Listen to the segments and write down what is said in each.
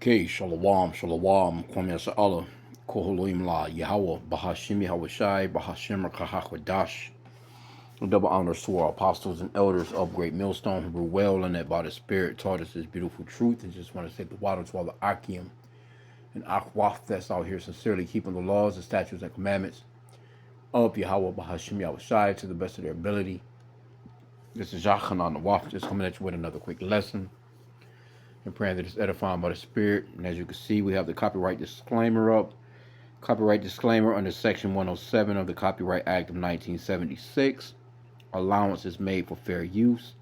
Okay, Shalom, Shalom, Kwame Sa'ala, Koholoim La, Yahweh, Bahashim Yahweh Shai, Bahashim Kahakadash. Double honors to our apostles and elders of Great Millstone who were well and that by the Spirit taught us this beautiful truth. And just want to say the water to all the H.I.M and Akwaf that's out here sincerely keeping the laws, the statutes, and commandments of Yahweh, Bahashim Yahweh Shai to the best of their ability. This is Yachanan Nawaf, just coming at you with another quick lesson. And praying that it's edifying by the Spirit. And as you can see, we have the copyright disclaimer up. Copyright disclaimer under Section 107 of the Copyright Act of 1976. Allowance is made for fair use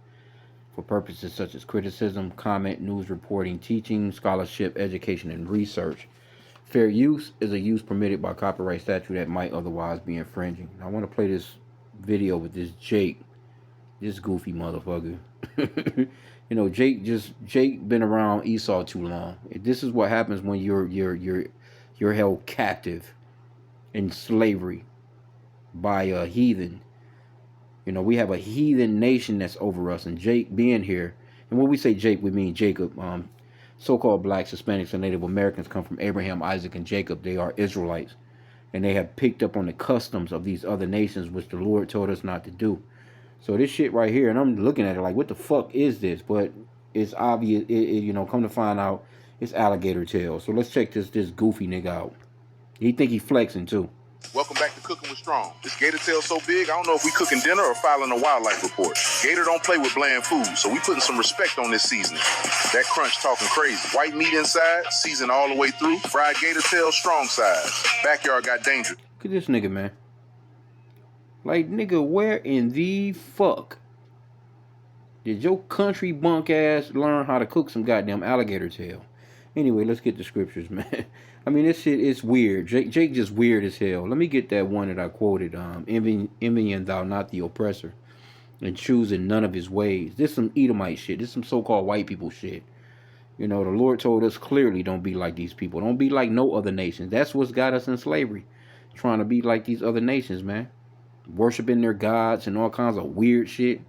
for purposes such as criticism, comment, news reporting, teaching, scholarship, education, and research. Fair use is a use permitted by copyright statute that might otherwise be infringing. Now, I want to play this video with this Jake, this goofy motherfucker. You know, Jake been around Esau too long. This is what happens when you're held captive in slavery by a heathen. You know, we have a heathen nation that's over us, and Jake being here, and when we say Jake, we mean Jacob. So-called blacks, Hispanics, and Native Americans come from Abraham, Isaac, and Jacob. They are Israelites, and they have picked up on the customs of these other nations, which the Lord told us not to do. So this shit right here, and I'm looking at it like, what the fuck is this? But it's obvious, you know, come to find out, it's alligator tail. So let's check this goofy nigga out. He think he flexing too. Welcome back to Cooking with Strong. This gator tail so big, I don't know if we cooking dinner or filing a wildlife report. Gator don't play with bland food, so we putting some respect on this seasoning. That crunch talking crazy. White meat inside, seasoned all the way through. Fried gator tail, strong size. Backyard got danger. Look at this nigga, man. Like, nigga, where in the fuck did your country bunk ass learn how to cook some goddamn alligator tail? Anyway, let's get the scriptures, man. I mean, this shit is weird. Jake just weird as hell. Let me get that one that I quoted. Envying thou not the oppressor, and choosing none of his ways. This some Edomite shit. This some so-called white people shit. You know, the Lord told us clearly, don't be like these people. Don't be like no other nations. That's what's got us in slavery. Trying to be like these other nations, man. Worshiping their gods and all kinds of weird shit.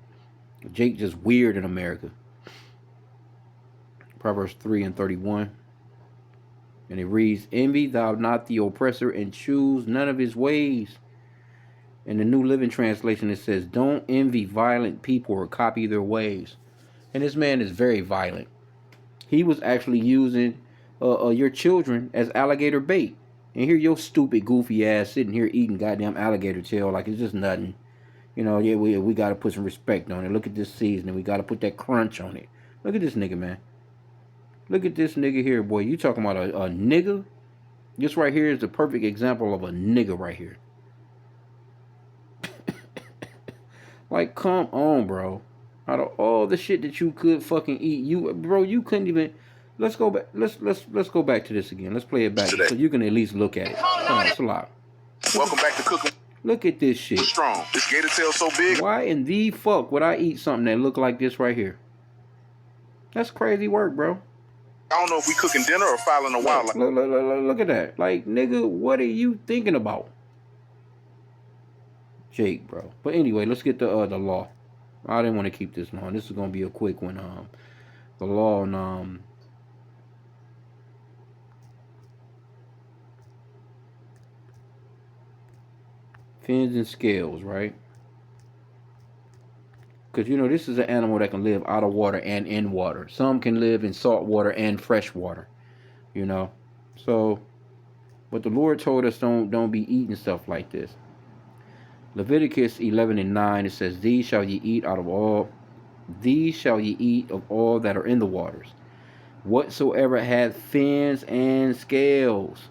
Jake just weird in America. Proverbs 3:31. And it reads, envy thou not the oppressor, and choose none of his ways. In the New Living Translation, it says, don't envy violent people or copy their ways. And this man is very violent. He was actually using your children as alligator bait. And here your stupid, goofy ass sitting here eating goddamn alligator tail like it's just nothing. You know, yeah, we got to put some respect on it. Look at this seasoning. We got to put that crunch on it. Look at this nigga, man. Look at this nigga here, boy. You talking about a nigga? This right here is the perfect example of a nigga right here. Like, come on, bro. Out of all the shit that you could fucking eat, you couldn't even. Let's go back. Let's go back to this again. Let's play it back so you can at least look at it. Come on, it's a lot. Welcome back to Cooking. Look at this shit. Strong. This gator tail so big. Why in the fuck would I eat something that look like this right here? That's crazy work, bro. I don't know if we cooking dinner or filing a wildlife. Look at that. Like, nigga, what are you thinking about? Jake, bro. But anyway, let's get the law. I didn't want to keep this long. This is gonna be a quick one. The law on fins and scales, right? Because, you know, this is an animal that can live out of water and in water. Some can live in salt water and fresh water, you know. So, but the Lord told us don't be eating stuff like this. Leviticus 11:9, it says, these shall ye eat of all that are in the waters, whatsoever hath fins and scales.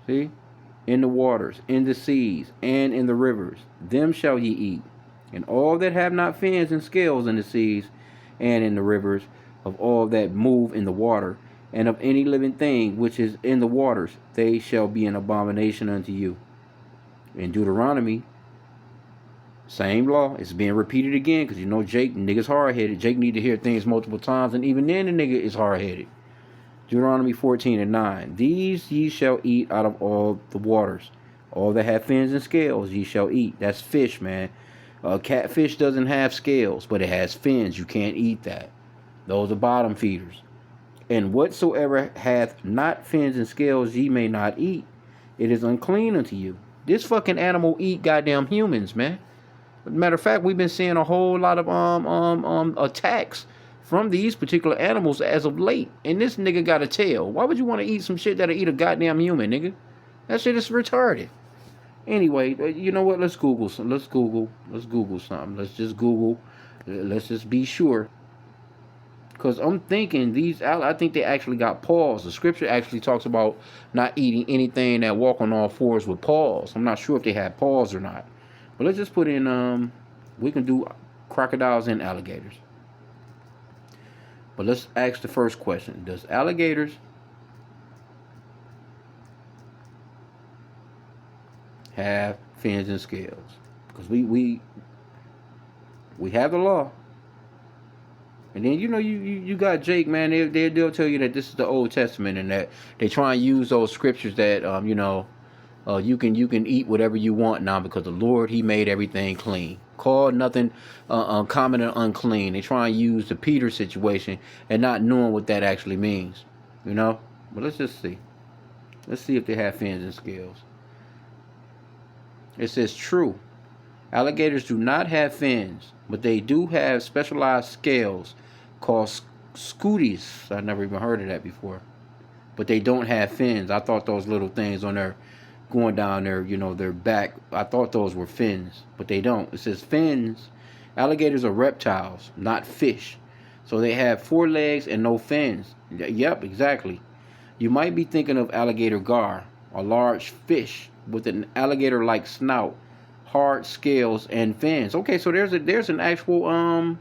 See? In the waters, in the seas, and in the rivers, them shall ye eat. And all that have not fins and scales in the seas and in the rivers, of all that move in the water, and of any living thing which is in the waters, they shall be an abomination unto you. In Deuteronomy, same law. It's being repeated again because, you know, Jake, nigga's hard-headed. Jake need to hear things multiple times, and even then the nigga is hard-headed. Deuteronomy 14:9. These ye shall eat out of all the waters. All that have fins and scales ye shall eat. That's fish, man. Catfish doesn't have scales, but it has fins. You can't eat that. Those are bottom feeders. And whatsoever hath not fins and scales ye may not eat. It is unclean unto you. This fucking animal eat goddamn humans, man. Matter of fact, we've been seeing a whole lot of attacks from these particular animals as of late. And this nigga got a tail. Why would you want to eat some shit that'll eat a goddamn human, nigga? That shit is retarded. Anyway, you know what? Let's Google some. Let's Google something. Let's just Google. Let's just be sure. Because I'm thinking I think they actually got paws. The scripture actually talks about not eating anything that walk on all fours with paws. I'm not sure if they had paws or not. But let's just put in, we can do crocodiles and alligators. But let's ask the first question. Does alligators have fins and scales? Because we have the law. And then you got Jake, man. They'll tell you that this is the Old Testament and that they try and use those scriptures that you can eat whatever you want now because the Lord He made everything clean. Call nothing uncommon and unclean. They try and use the Peter situation and not knowing what that actually means, But let's just see. Let's see if they have fins and scales. It says true. Alligators do not have fins, but they do have specialized scales called scutes. I've never even heard of that before. But they don't have fins. I thought those little things on their going down there, their back, I thought those were fins, but they don't. It says fins. Alligators are reptiles, not fish. So they have 4 legs and no fins. Yep, exactly. You might be thinking of alligator gar, a large fish with an alligator-like snout, hard scales, and fins. Okay, so there's an actual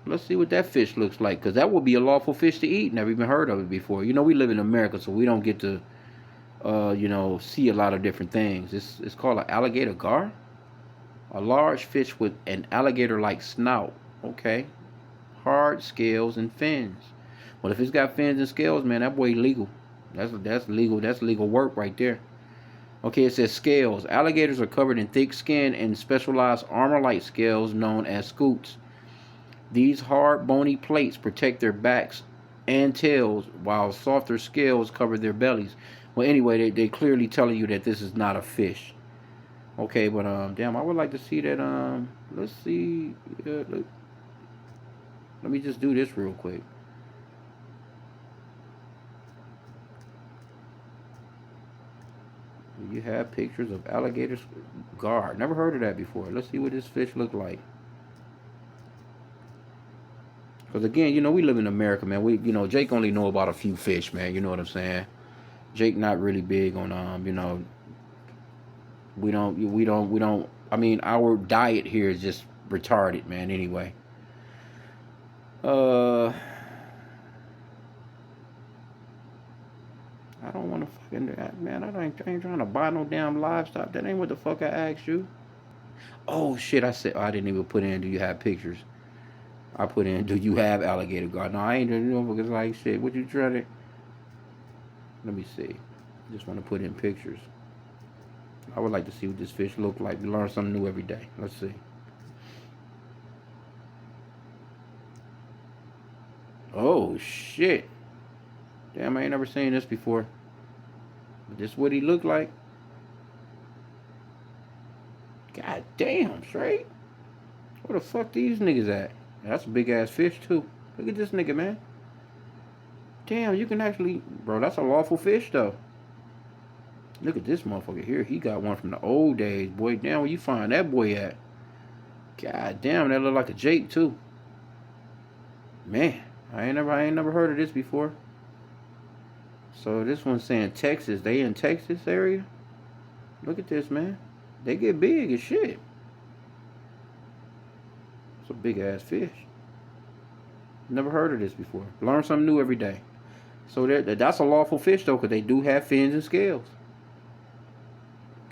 let's see what that fish looks like, because that would be a lawful fish to eat. Never even heard of it before. We live in America, so we don't get to see a lot of different things. It's called an alligator gar, a large fish with an alligator-like snout. Okay, hard scales and fins. Well, if it's got fins and scales, man, that boy legal. That's legal. That's legal work right there. Okay, it says scales. Alligators are covered in thick skin and specialized armor-like scales known as scutes. These hard, bony plates protect their backs and tails, while softer scales cover their bellies. Well, anyway, they clearly telling you that this is not a fish. Okay, but damn, I would like to see that. Let's see. Let me just do this real quick. You have pictures of alligators gar. Never heard of that before. Let's see what this fish look like. Because again, we live in America, man. Jake only know about a few fish, man. You know what I'm saying? Jake not really big on we don't. I mean, our diet here is just retarded, man. Anyway, I don't want to fucking man. I ain't trying to buy no damn livestock. That ain't what the fuck I asked you. Oh shit! I didn't even put in. Do you have pictures? I put in. Do you have alligator gar? No, I ain't doing it because like shit. What you trying to? Let me see. Just want to put in pictures. I would like to see what this fish look like. We learn something new every day. Let's see. Oh shit! Damn, I ain't never seen this before. But this what he looked like. God damn, straight. Where the fuck these niggas at? That's a big ass fish too. Look at this nigga, man. Damn, you can actually, bro. That's a lawful fish though. Look at this motherfucker here. He got one from the old days, boy. Damn, where you find that boy at? God damn, that look like a Jake too. Man, I ain't never heard of this before. So this one's saying Texas. They in Texas area? Look at this, man. They get big as shit. It's a big ass fish. Never heard of this before. Learn something new every day. So that's a lawful fish though, because they do have fins and scales.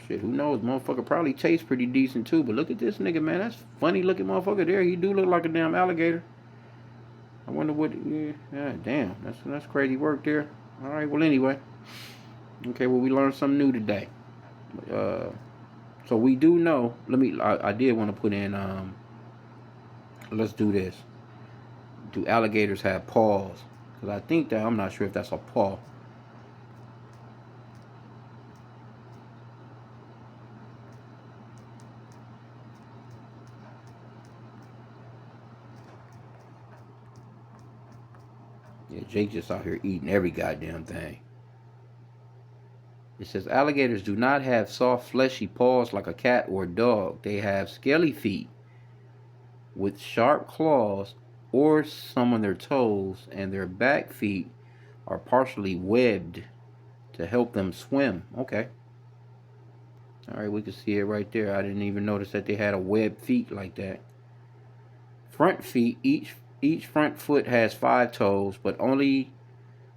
Shit, who knows? Motherfucker probably tastes pretty decent too. But look at this nigga, man. That's funny looking motherfucker there. He do look like a damn alligator. I wonder what. Yeah, damn. That's crazy work there. All right. Well, anyway. Okay. Well, we learned something new today. So we do know. I did want to put in. Let's do this. Do alligators have paws? Because I think that, I'm not sure if that's a paw. Yeah, Jake just out here eating every goddamn thing. It says alligators do not have soft, fleshy paws like a cat or a dog. They have scaly feet with sharp claws or some on their toes, and their back feet are partially webbed to help them swim. Okay. All right, we can see it right there. I didn't even notice that they had a webbed feet like that. Front feet, each front foot has 5 toes, but only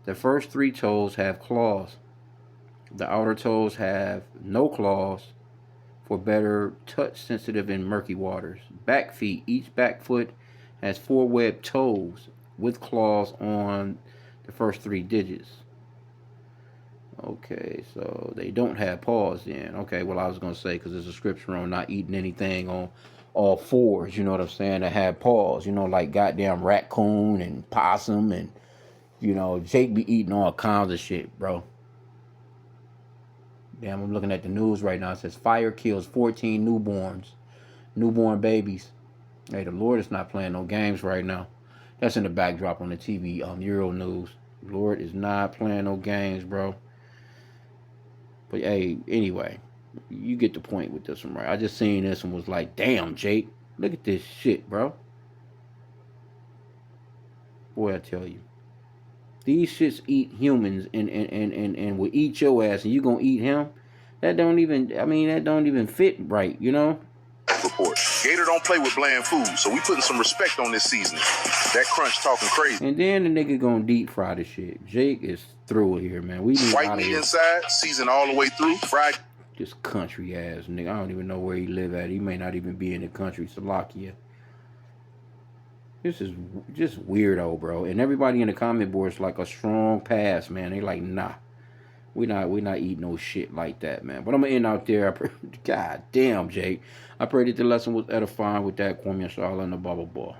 the first 3 toes have claws. The outer toes have no claws for better touch sensitive in murky waters. Back feet, each back foot has 4 webbed toes with claws on the first 3 digits. Okay, so they don't have paws then. Okay, well, I was going to say, because there's a scripture on not eating anything on all 4s, you know what I'm saying, that have paws, you know, like goddamn raccoon and possum and, you know, Jake be eating all kinds of shit, bro. Damn, I'm looking at the news right now. It says fire kills 14 newborn babies. Hey, the Lord is not playing no games right now. That's in the backdrop on the TV, Euro News. The Lord is not playing no games, bro. But hey, anyway, you get the point with this one, right? I just seen this and was like, damn, Jake, look at this shit, bro. Boy, I tell you. These shits eat humans and will eat your ass and you gonna eat him? That don't even fit right, you know? Report. Gator don't play with bland food, so we putting some respect on this seasoning. That crunch talking crazy. And then the nigga gonna deep fry the shit. Jake is through here, man. We need white meat inside, seasoned all the way through, fried. This country ass nigga. I don't even know where he live at. He may not even be in the country. Slovakia. This is just weirdo, bro. And everybody in the comment board's like a strong pass, man. They like, nah. We not eating no shit like that, man. But I'm gonna end out there. God damn, Jake. I pray that the lesson was edifying with that Kwame Inshallah and the bubble ball.